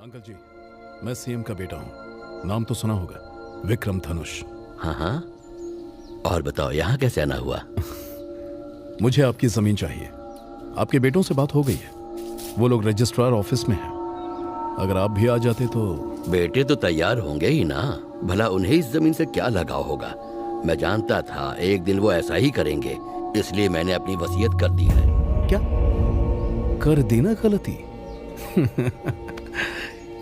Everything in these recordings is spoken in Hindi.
अंकल जी, मैं सीएम का बेटा हूँ। नाम तो सुना होगा, विक्रम धनुष। हाँ हाँ, और बताओ यहाँ कैसे आना हुआ? मुझे आपकी जमीन चाहिए। आपके बेटों से बात हो गई है, वो लोग रजिस्ट्रार ऑफिस में हैं। अगर आप भी आ जाते तो। बेटे तो तैयार होंगे ही ना, भला उन्हें इस जमीन से क्या लगाव होगा? मैं जानता था एक दिन वो ऐसा ही करेंगे, इसलिए मैंने अपनी वसीयत कर दी है। क्या कर दी ना गलती?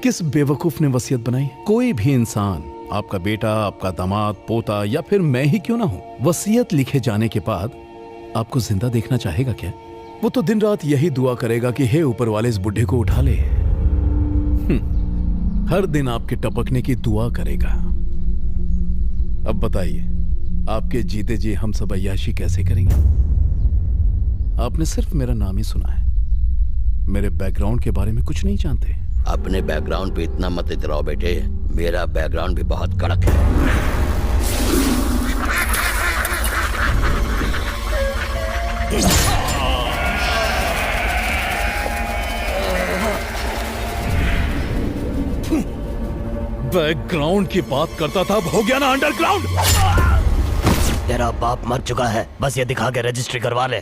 किस बेवकूफ ने वसीयत बनाई? कोई भी इंसान, आपका बेटा, आपका दामाद, पोता या फिर मैं ही क्यों ना हूं, वसीयत लिखे जाने के बाद आपको जिंदा देखना चाहेगा क्या? वो तो दिन रात यही दुआ करेगा कि हे ऊपर वाले इस बुढ़े को उठा ले। हर दिन आपके टपकने की दुआ करेगा। अब बताइए, आपके जीते जी हम सब अय्याशी कैसे करेंगे? आपने सिर्फ मेरा नाम ही सुना है, मेरे बैकग्राउंड के बारे में कुछ नहीं जानते। अपने बैकग्राउंड पे इतना मत इतराओ बेटे, मेरा बैकग्राउंड भी बहुत कड़क है। बैकग्राउंड की बात करता था, अब हो गया ना अंडरग्राउंड। तेरा बाप मर चुका है, बस ये दिखा के रजिस्ट्री करवा ले।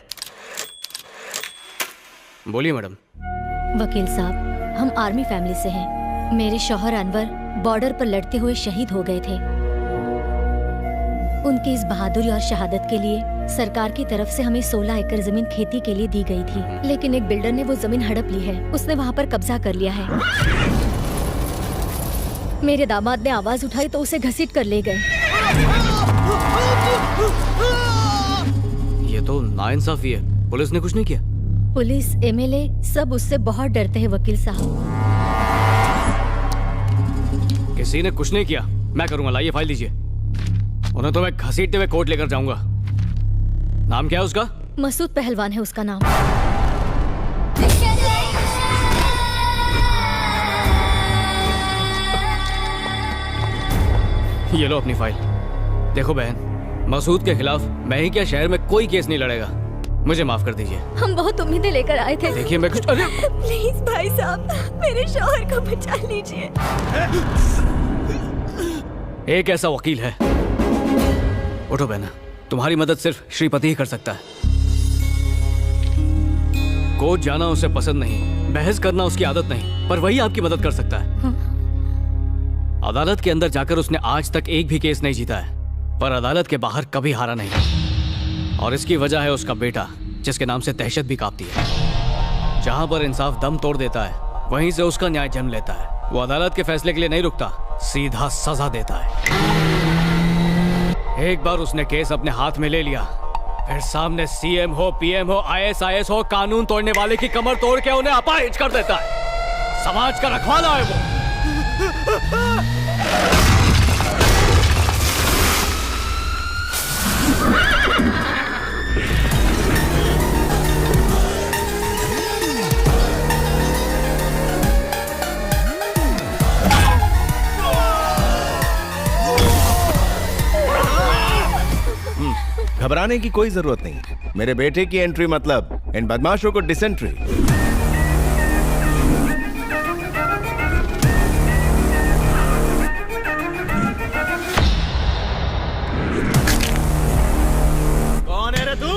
बोलिए मैडम। वकील साहब, हम आर्मी फैमिली से हैं। मेरे शौहर अनवर बॉर्डर पर लड़ते हुए शहीद हो गए थे। उनकी इस बहादुरी और शहादत के लिए सरकार की तरफ से हमें 16 एकड़ जमीन खेती के लिए दी गई थी, लेकिन एक बिल्डर ने वो जमीन हड़प ली है। उसने वहाँ पर कब्जा कर लिया है। मेरे दामाद ने आवाज उठाई तो उसे घसीट कर ले गए। ये तो नाइंसाफी है, पुलिस ने कुछ नहीं किया? पुलिस, एमएलए सब उससे बहुत डरते हैं वकील साहब। किसी ने कुछ नहीं किया, मैं करूंगा। लाइए फाइल दीजिए, उन्हें तो मैं घसीटते हुए कोर्ट लेकर जाऊंगा। नाम क्या है उसका? मसूद पहलवान है उसका नाम। ये लो अपनी फाइल। देखो बहन, मसूद के खिलाफ मैं ही क्या शहर में कोई केस नहीं लड़ेगा। मुझे माफ कर दीजिए। हम बहुत उम्मीदें लेकर आए थे। देखिए मैं कुछ प्लीज भाई साहब, मेरे शौहर को बचा लीजिए। एक ऐसा वकील है। उठो बहना, तुम्हारी मदद सिर्फ श्रीपति ही कर सकता है। कोर्ट जाना उसे पसंद नहीं, बहस करना उसकी आदत नहीं, पर वही आपकी मदद कर सकता है। अदालत के अंदर जाकर उसने आज तक एक भी केस नहीं जीता है, पर अदालत के बाहर कभी हारा नहीं। और इसकी वजह है उसका बेटा, जिसके नाम से दहशत भी कांपती है। जहां पर इंसाफ दम तोड़ देता है, वहीं से उसका न्याय जन्म लेता है। वो अदालत के फैसले के लिए नहीं रुकता, सीधा सजा देता है। एक बार उसने केस अपने हाथ में ले लिया, फिर सामने सीएम हो, पीएम हो, आईएएस हो, कानून तोड़ने वाले की कमर तोड़ के उन्हें अपाहिज कर देता है। समाज का रखवाला है वो। घबराने की कोई जरूरत नहीं। मेरे बेटे की एंट्री मतलब इन बदमाशों को डिसेंट्री। कौन है रे तू?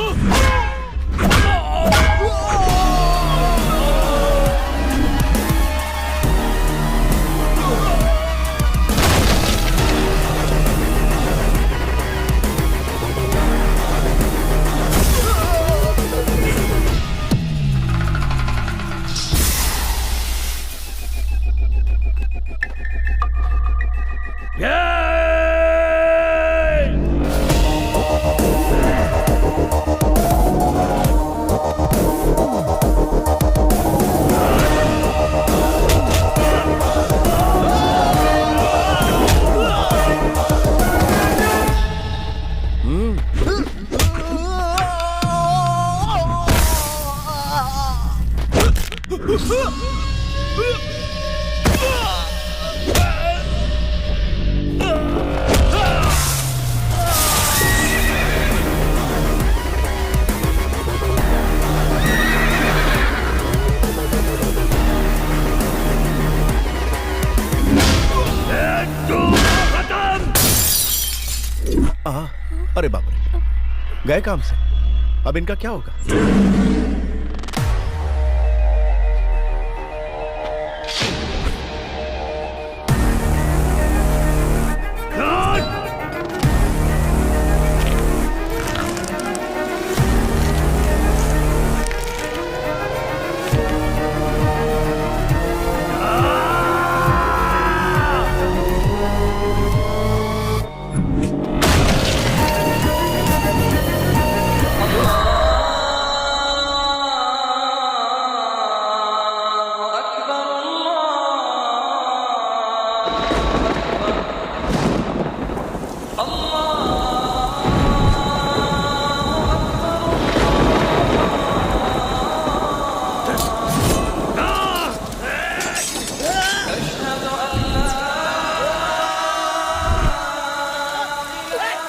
अरे बाप रे, गए काम से, अब इनका क्या होगा?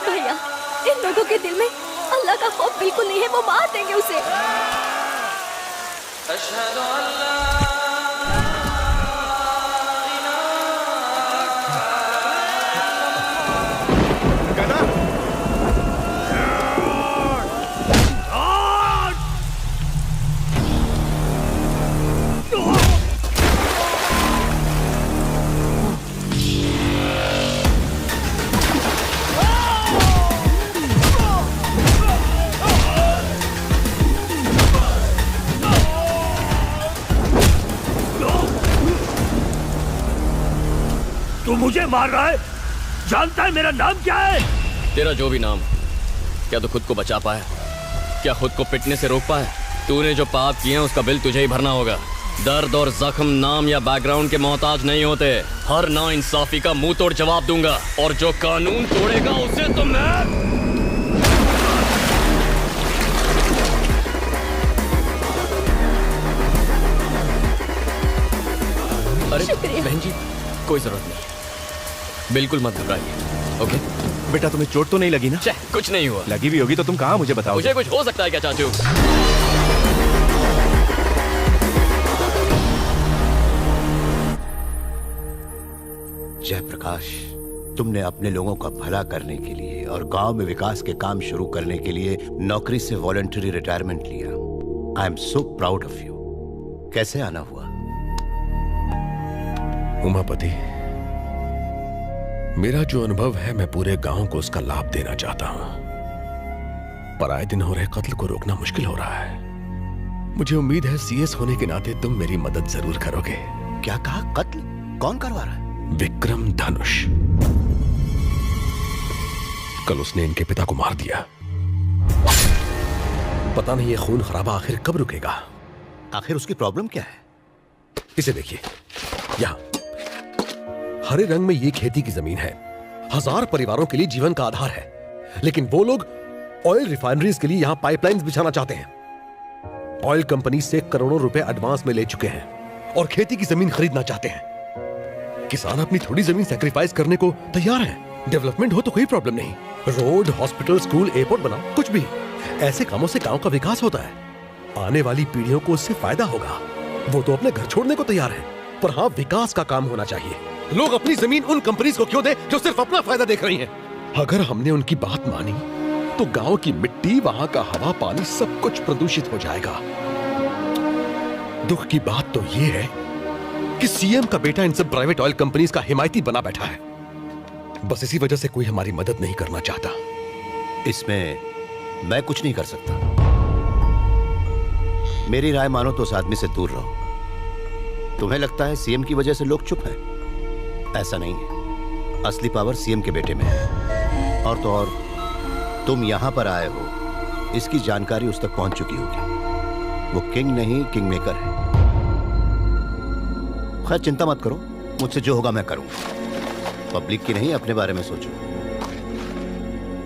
भैया, इन लोगों के दिल में अल्लाह का खौफ बिल्कुल नहीं है, वो मार देंगे उसे। तू मुझे मार रहा है? जानता है मेरा नाम क्या है? तेरा जो भी नाम, क्या तू खुद को बचा पाया? क्या खुद को पिटने से रोक पाया? तूने जो पाप किए हैं उसका बिल तुझे ही भरना होगा। दर्द और जख्म नाम या बैकग्राउंड के मोहताज नहीं होते। हर नाइंसाफी का मुंह तोड़ जवाब दूंगा, और जो कानून तोड़ेगा उसे तो मैं... अरे बहन जी, कोई जरूरत नहीं, बिल्कुल मत घबराइए। ओके बेटा, तुम्हें चोट तो नहीं लगी ना? कुछ नहीं हुआ। लगी भी होगी तो तुम कहाँ मुझे बताओ? मुझे कुछ हो सकता है क्या चाचू? जयप्रकाश, तुमने अपने लोगों का भला करने के लिए और गांव में विकास के काम शुरू करने के लिए नौकरी से वॉलंटरी रिटायरमेंट लिया। I am so proud of you. कैसे आना हुआ? उमापति, मेरा जो अनुभव है मैं पूरे गांव को उसका लाभ देना चाहता हूं, पर आए दिन हो रहे कत्ल को रोकना मुश्किल हो रहा है। मुझे उम्मीद है सीएस होने के नाते तुम मेरी मदद जरूर करोगे। क्या कहा? कत्ल? कौन करवा रहा है? विक्रम धनुष। कल उसने इनके पिता को मार दिया। पता नहीं ये खून खराबा आखिर कब रुकेगा। आखिर उसकी प्रॉब्लम क्या है? इसे देखिए, यहां हरे रंग में ये खेती की जमीन है। 1000 परिवारों के लिए जीवन का आधार है, लेकिन वो लोग ऑयल रिफाइनरीज के लिए यहां पाइपलाइंस बिछाना चाहते हैं। ऑयल कंपनी से करोड़ों रुपए एडवांस में ले चुके हैं और खेती की जमीन खरीदना चाहते हैं। किसान अपनी थोड़ी जमीन सैक्रिफाइस करने को तैयार है। डेवलपमेंट हो तो कोई प्रॉब्लम नहीं। रोड, हॉस्पिटल, स्कूल, एयरपोर्ट बनाओ, कुछ भी। ऐसे कामों से गांव का विकास होता है। आने वाली पीढ़ियों को उससे फायदा होगा। वो तो अपने घर छोड़ने को तैयार है, पर हाँ, विकास का काम होना चाहिए। लोग अपनी जमीन उन कंपनीज को क्यों दे जो सिर्फ अपना फायदा देख रही हैं? अगर हमने उनकी बात मानी तो गांव की मिट्टी, वहां का हवा, पानी सब कुछ प्रदूषित हो जाएगा। दुख की बात तो यह है कि सीएम का बेटा इन सब प्राइवेट ऑयल कंपनीज का हिमायती बना बैठा है। बस इसी वजह से कोई हमारी मदद नहीं करना चाहता। इसमें मैं कुछ नहीं कर सकता। मेरी राय मानो तो उस आदमी से दूर रहो। तुम्हें लगता है सीएम की वजह से लोग चुप हैं? ऐसा नहीं है। असली पावर सीएम के बेटे में है। और तो और तुम यहां पर आए हो, इसकी जानकारी उस तक पहुंच चुकी होगी। वो किंग नहीं, किंग मेकर है। खैर चिंता मत करो, मुझसे जो होगा मैं करूंगा। पब्लिक की नहीं, अपने बारे में सोचो।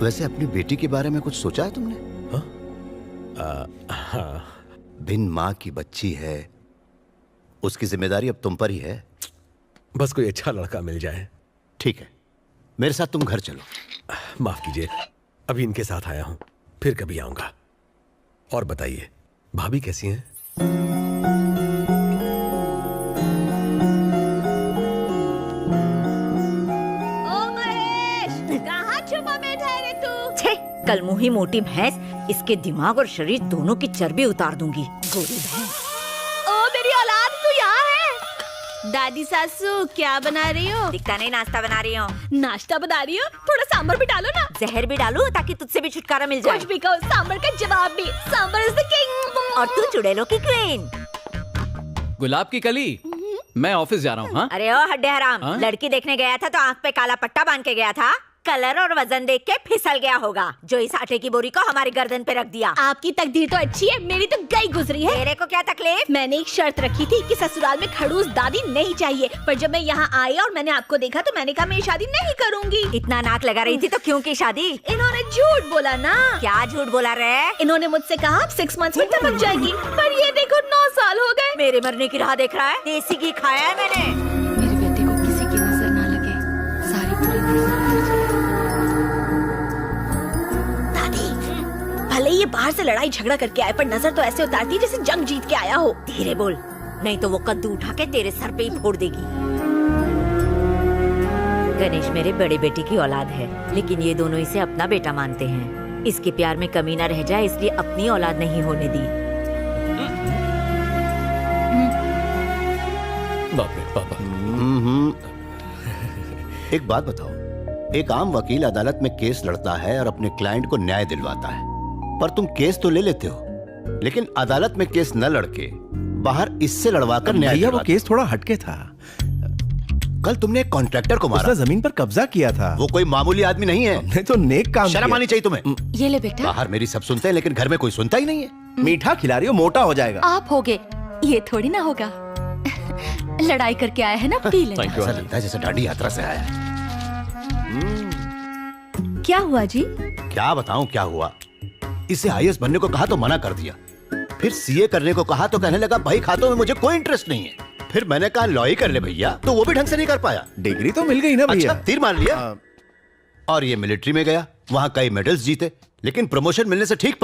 वैसे अपनी बेटी के बारे में कुछ सोचा है तुमने? हाँ। बिन माँ की बच्ची है, उसकी जिम्मेदारी अब तुम पर ही है। बस कोई अच्छा लड़का मिल जाए। ठीक है, मेरे साथ तुम घर चलो। माफ कीजिए, अभी इनके साथ आया हूं, फिर कभी आऊंगा। और बताइए, भाभी कैसी हैं? कल मुही मोटी भैंस, इसके दिमाग और शरीर दोनों की चर्बी उतार दूंगी। गोरी भैंस। ओ मेरी औलाद, तू यहाँ है? दादी सासू क्या बना रही हो? दिखता नहीं, नाश्ता बना रही हूँ। नाश्ता बना रही हो? थोड़ा सांबर भी डालो ना। जहर भी डालूं ताकि तुझसे भी छुटकारा मिल जाए। कुछ भी कहो, सांबर का जवाब भी। Sambar is the king. और तू चुड़ैलों की क्वीन। गुलाब की कली, मैं ऑफिस जा रहा हूँ। हाँ, अरे ओ हड्डे हराम, हाँ? लड़की देखने गया था तो आँख पे काला पट्टा बांध के गया था। कलर और वजन देख के फिसल गया होगा, जो इस आटे की बोरी को हमारी गर्दन पे रख दिया। आपकी तकदीर तो अच्छी है, मेरी तो गई गुजरी है। तेरे को क्या तकलीफ? मैंने एक शर्त रखी थी कि ससुराल में खड़ूस दादी नहीं चाहिए, पर जब मैं यहाँ आई और मैंने आपको देखा तो मैंने कहा मैं ये शादी नहीं करूंगी। इतना नाक लगा रही थी तो क्यों की शादी? इन्होंने झूठ बोला ना। क्या झूठ बोला रे? इन्होंने मुझसे कहा 6 मंथ्स में टपक जाएगी, पर ये देखो 9 साल हो गए। मेरे मरने की राह देख रहा है? देसी घी खाया है मैंने। मेरे बेटे को किसी की नजर ना लगे, सारी पूरी नजर पड़ जाए। दादी, भले ये बाहर से लड़ाई झगड़ा करके आए, पर नजर तो ऐसे उतारती है जैसे जंग जीत के आया हो। धीरे बोल, नहीं तो वो कद्दू उठा के तेरे सर पे ही फोड़ देगी। गणेश मेरे बड़े बेटे की औलाद है, लेकिन ये दोनों इसे अपना बेटा मानते हैं। इसके प्यार में कमी न रह जाए, इसलिए अपनी औलाद नहीं होने दी। बाप रे पापा। एक बात बताओ, एक आम वकील अदालत में केस लड़ता है और अपने क्लाइंट को न्याय दिलवाता है, पर तुम केस तो ले लेते हो, लेकिन अदालत में केस न लड़के बाहर इससे लड़वाकर न्याय भैया वो दिलवाते केस थोड़ा हटके था। हो। कल तुमने एक कॉन्ट्रैक्टर को मारा, उसने जमीन पर कब्जा किया था। वो कोई मामूली आदमी नहीं है। नहीं तो नेक काम शर्म किया। आनी चाहिए तुम्हें। ये ले बेटा, बाहर मेरी सब सुनते हैं, लेकिन घर में कोई सुनता ही नहीं है। मीठा खिला रही हो, मोटा हो जाएगा। आप होगे, ये थोड़ी ना होगा। लड़ाई करके आया है ना, पी लेना। थैंक यू ऐसा लगता है जैसे दाढ़ी यात्रा से आया है। क्या हुआ जी? क्या बताऊं क्या हुआ। इसे आईएएस बनने को कहा तो मना कर दिया, फिर सीए करने को कहा तो कहने लगा भाई खातों में मुझे कोई इंटरेस्ट नहीं है। फिर मैंने कहा लॉ ही कर ले भैया, तो वो भी ढंग से नहीं कर पाया। डिग्री तो मिल गई ना भैया। अच्छा, तीर मार लिया। और ये मिलिट्री में गया, वहां कई मेडल्स जीते, लेकिन प्रमोशन मिलने से ठीक